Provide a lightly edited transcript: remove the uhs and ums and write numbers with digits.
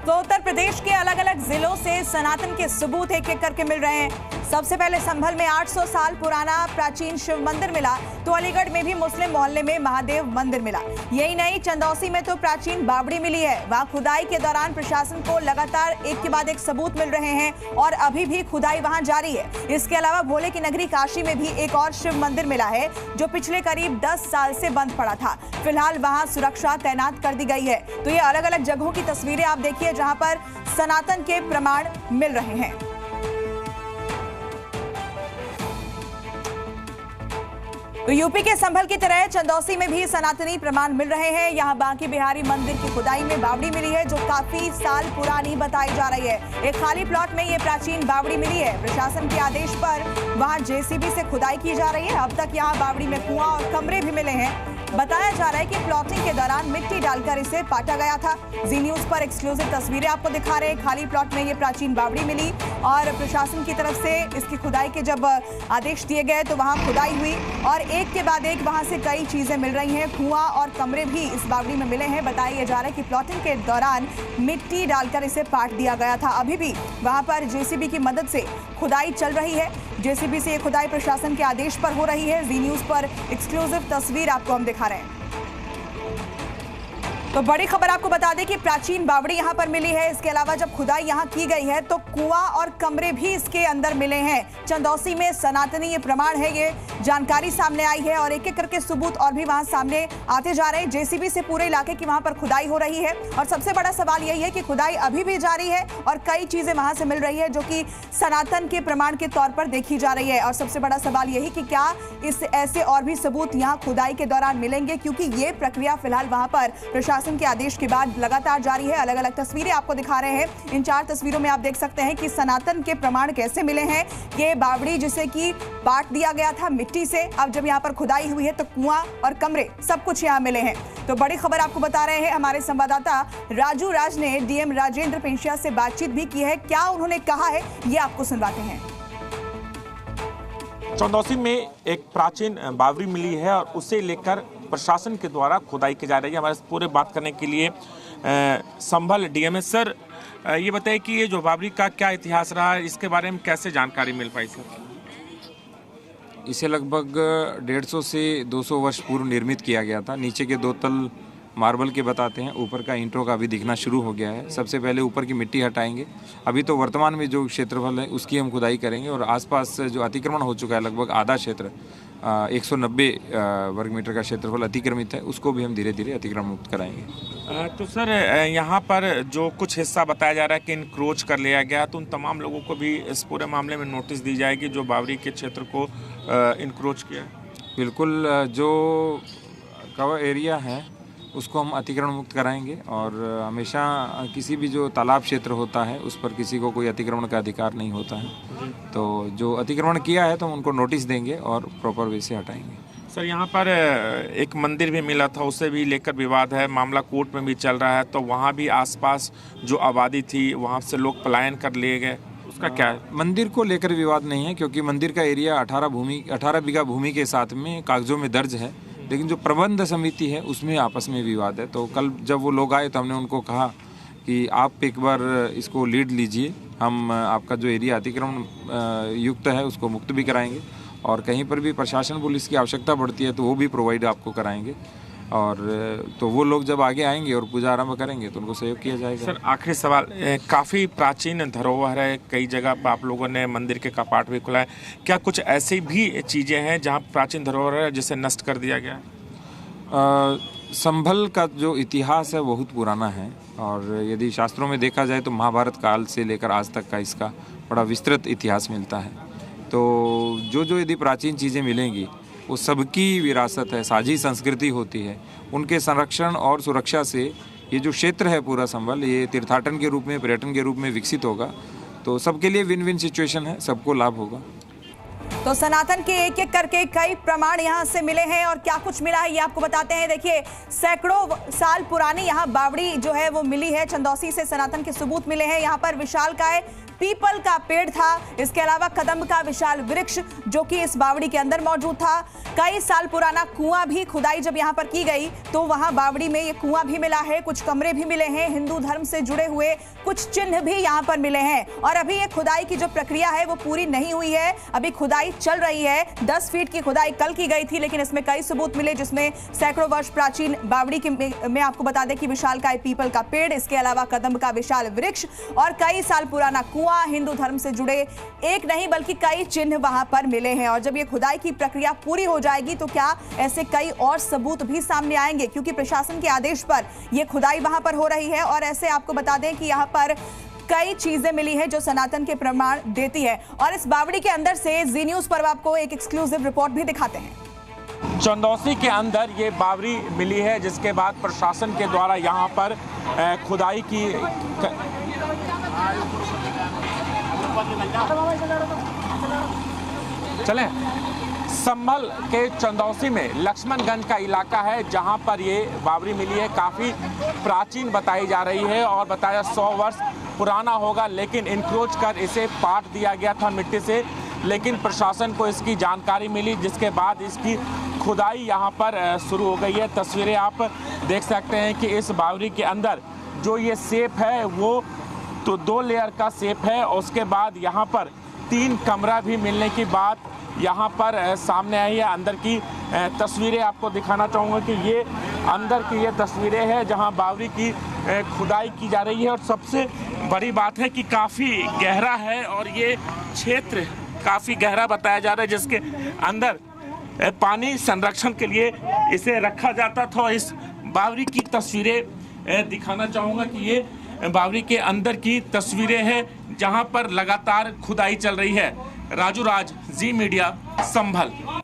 तो उत्तर प्रदेश के अलग अलग जिलों से सनातन के सबूत एक एक करके मिल रहे हैं। सबसे पहले संभल में 800 साल पुराना प्राचीन शिव मंदिर मिला, तो अलीगढ़ में भी मुस्लिम मोहल्ले में महादेव मंदिर मिला। यही नहीं, चंदौसी में तो प्राचीन बावड़ी मिली है। वहां खुदाई के दौरान प्रशासन को लगातार एक के बाद एक सबूत मिल रहे हैं और अभी भी खुदाई वहां जारी है। इसके अलावा भोले की नगरी काशी में भी एक और शिव मंदिर मिला है जो पिछले करीब 10 साल से बंद पड़ा था। फिलहाल वहां सुरक्षा तैनात कर दी गई है। तो ये अलग अलग जगहों की तस्वीरें आप देखिए जहां पर सनातन के प्रमाण मिल रहे हैं। तो यूपी के संभल की तरह चंदौसी में भी सनातनी प्रमाण मिल रहे हैं। यहां बांकी बिहारी मंदिर की खुदाई में बावड़ी मिली है जो काफी साल पुरानी बताई जा रही है। एक खाली प्लॉट में ये प्राचीन बावड़ी मिली है। प्रशासन के आदेश पर वहां जेसीबी से खुदाई की जा रही है। अब तक यहां बावड़ी में कुआं और कमरे भी मिले हैं। बताया जा रहा है कि प्लॉटिंग के दौरान मिट्टी डालकर इसे पाटा गया था। जी न्यूज पर एक्सक्लूसिव तस्वीरें आपको दिखा रहे हैं। खाली प्लॉट में ये प्राचीन बावड़ी मिली और प्रशासन की तरफ से इसकी खुदाई के जब आदेश दिए गए तो वहां खुदाई हुई और एक के बाद एक वहां से कई चीजें मिल रही हैं। कुआं और कमरे भी इस बावड़ी में मिले हैं। बताया जा रहा है कि प्लॉटिंग के दौरान मिट्टी डालकर इसे पाट दिया गया था। अभी भी वहां पर जेसीबी की मदद से खुदाई चल रही है। जेसीबी से ये खुदाई प्रशासन के आदेश पर हो रही है। जी न्यूज पर एक्सक्लूसिव तस्वीर आपको हम दिखा रहे हैं। तो बड़ी खबर आपको बता दें कि प्राचीन बावड़ी यहां पर मिली है। इसके अलावा जब खुदाई यहां की गई है तो कुआं और कमरे भी इसके अंदर मिले हैं। चंदौसी में सनातनी ये प्रमाण है, ये जानकारी सामने आई है और एक एक करके सबूत और भी वहां सामने आते जा रहे हैं। जेसीबी से पूरे इलाके की वहां पर खुदाई हो रही है और सबसे बड़ा सवाल यही है कि खुदाई अभी भी जारी है और कई चीजें वहां से मिल रही है जो कि सनातन के प्रमाण के तौर पर देखी जा रही है। और सबसे बड़ा सवाल यही कि क्या इस ऐसे और भी सबूत यहाँ खुदाई के दौरान मिलेंगे, क्योंकि ये प्रक्रिया फिलहाल वहां पर प्रशासन के आदेश के बाद लगातार जारी है। अलग अलग तस्वीरें आपको दिखा रहे हैं। इन 4 तस्वीरों में आप देख सकते हैं कि सनातन के प्रमाण कैसे मिले हैं। ये बावड़ी जिसे कि पाट दिया गया था मिट्टी से, अब जब यहाँ पर खुदाई हुई है तो कुआं और कमरे सब कुछ यहाँ मिले हैं। तो बड़ी खबर आपको बता रहे हैं। हमारे संवाददाता राजू राज ने डीएम राजेंद्र पेंशिया से बातचीत भी की है। क्या उन्होंने कहा है ये आपको सुनवाते हैं। चंदौसी में एक प्राचीन बावड़ी मिली है और उसे लेकर प्रशासन के द्वारा खुदाई की जा रही है। हमारे पूरे बात करने के लिए संभल डीएम सर, ये बताइए कि ये जो बावड़ी का क्या इतिहास रहा है, इसके बारे में कैसे जानकारी मिल पाई सर? इसे लगभग 150 से 200 वर्ष पूर्व निर्मित किया गया था। नीचे के 2 तल मार्बल के बताते हैं, ऊपर का ईंटों का भी दिखना शुरू हो गया है। सबसे पहले ऊपर की मिट्टी हटाएंगे। अभी तो वर्तमान में जो क्षेत्रफल है उसकी हम खुदाई करेंगे और आसपास जो अतिक्रमण हो चुका है लगभग आधा क्षेत्र 190 वर्ग मीटर का क्षेत्रफल अतिक्रमित है, उसको भी हम धीरे धीरे अतिक्रमण मुक्त कराएंगे। तो सर यहाँ पर जो कुछ हिस्सा बताया जा रहा है कि इनक्रोच कर लिया गया, तो उन तमाम लोगों को भी इस पूरे मामले में नोटिस दी जाएगी जो बावड़ी के क्षेत्र को इनक्रोच किया? बिल्कुल, जो कवर एरिया है उसको हम अतिक्रमण मुक्त कराएंगे और हमेशा किसी भी जो तालाब क्षेत्र होता है उस पर किसी को कोई अतिक्रमण का अधिकार नहीं होता है। तो जो अतिक्रमण किया है तो हम उनको नोटिस देंगे और प्रॉपर वे से हटाएंगे। सर यहाँ पर एक मंदिर भी मिला था, उसे भी लेकर विवाद है, मामला कोर्ट में भी चल रहा है, तो वहाँ भी आसपास जो आबादी थी वहाँ से लोग पलायन कर लिए गए, उसका क्या है? मंदिर को लेकर विवाद नहीं है क्योंकि मंदिर का एरिया 18 बीघा भूमि के साथ में कागजों में दर्ज है, लेकिन जो प्रबंध समिति है उसमें आपस में विवाद है। तो कल जब वो लोग आए तो हमने उनको कहा कि आप एक बार इसको लीड लीजिए, हम आपका जो एरिया अतिक्रमण युक्त है उसको मुक्त भी कराएंगे और कहीं पर भी प्रशासन पुलिस की आवश्यकता पड़ती है तो वो भी प्रोवाइड आपको कराएंगे। और तो वो लोग जब आगे आएंगे और पूजा आरंभ करेंगे तो उनको सहयोग किया जाएगा। सर आखिरी सवाल, काफ़ी प्राचीन धरोहर है, कई जगह पर आप लोगों ने मंदिर के कपाट भी खुला है, क्या कुछ ऐसी भी चीज़ें हैं जहां प्राचीन धरोहर है जिसे नष्ट कर दिया गया? संभल का जो इतिहास है बहुत पुराना है और यदि शास्त्रों में देखा जाए तो महाभारत काल से लेकर आज तक का इसका बड़ा विस्तृत इतिहास मिलता है। तो जो यदि प्राचीन चीज़ें मिलेंगी वो सबकी विरासत है, साझी संस्कृति होती है, उनके संरक्षण और सुरक्षा से ये जो क्षेत्र है पूरा संभल ये तीर्थाटन के रूप में, पर्यटन के रूप में विकसित होगा। तो सबके लिए विन विन सिचुएशन है, सबको लाभ होगा। तो सनातन के एक एक करके कई प्रमाण यहां से मिले हैं और क्या कुछ मिला है ये आपको बताते हैं। देखिए, सैकड़ों साल पुरानी यहां बावड़ी जो है वो मिली है। चंदौसी से सनातन के सबूत मिले हैं। यहां पर विशालकाय पीपल का पेड़ था, इसके अलावा कदम्ब का विशाल वृक्ष जो कि इस बावड़ी के अंदर मौजूद था। कई साल पुराना कुआं भी खुदाई जब यहां पर की गई तो वहां बावड़ी में ये कुआं भी मिला है। कुछ कमरे भी मिले हैं। हिंदू धर्म से जुड़े हुए कुछ चिन्ह भी यहां पर मिले हैं। और अभी ये खुदाई की जो प्रक्रिया है वो पूरी नहीं हुई है, अभी खुदाई चल रही है। 10 फीट की खुदाई कल की गई थी, लेकिन इसमें कई सबूत मिले जिसमें सैकड़ों वर्ष प्राचीन बावड़ी में आपको बता दें कि विशालकाय पीपल का पेड़, इसके अलावा कदम्ब का विशाल वृक्ष और कई साल पुराना कुआं, हिंदू धर्म से जुड़े एक नहीं बल्कि कई चिन्ह वहां पर मिले हैं। और जब ये खुदाई की प्रक्रिया पूरी हो जाएगी तो क्या ऐसे कई और सबूत भी सामने आएंगे, क्योंकि प्रशासन के आदेश पर यह खुदाई वहां पर हो रही है। और ऐसे आपको बता दें कि यहां पर कई चीजें मिली है जो सनातन के प्रमाण देती है। और इस बावड़ी के अंदर से जी न्यूज पर आपको एक एक्सक्लूसिव रिपोर्ट भी दिखाते हैं। चंदौसी के अंदर ये बावड़ी मिली है, जिसके बाद प्रशासन के द्वारा यहाँ पर खुदाई की चलें। संभल के चंदौसी में लक्ष्मणगंज का इलाका है जहां पर ये बावड़ी मिली है। काफ़ी प्राचीन बताई जा रही है और बताया 100 वर्ष पुराना होगा, लेकिन इंक्रोच कर इसे पाट दिया गया था मिट्टी से। लेकिन प्रशासन को इसकी जानकारी मिली, जिसके बाद इसकी खुदाई यहाँ पर शुरू हो गई है। तस्वीरें आप देख सकते हैं कि इस बावड़ी के अंदर जो ये शेप है वो तो 2 लेयर का शेप है। और उसके बाद यहाँ पर 3 कमरा भी मिलने की बात यहाँ पर सामने आई है। अंदर की तस्वीरें आपको दिखाना चाहूँगा कि ये अंदर की ये तस्वीरें हैं जहाँ बावड़ी की खुदाई की जा रही है। और सबसे बड़ी बात है कि काफ़ी गहरा है और ये क्षेत्र काफ़ी गहरा बताया जा रहा है, जिसके अंदर पानी संरक्षण के लिए इसे रखा जाता था। इस बावड़ी की तस्वीरें दिखाना चाहूँगा कि ये बावड़ी के अंदर की तस्वीरें हैं जहां पर लगातार खुदाई चल रही है। राजू राज, जी मीडिया, संभल।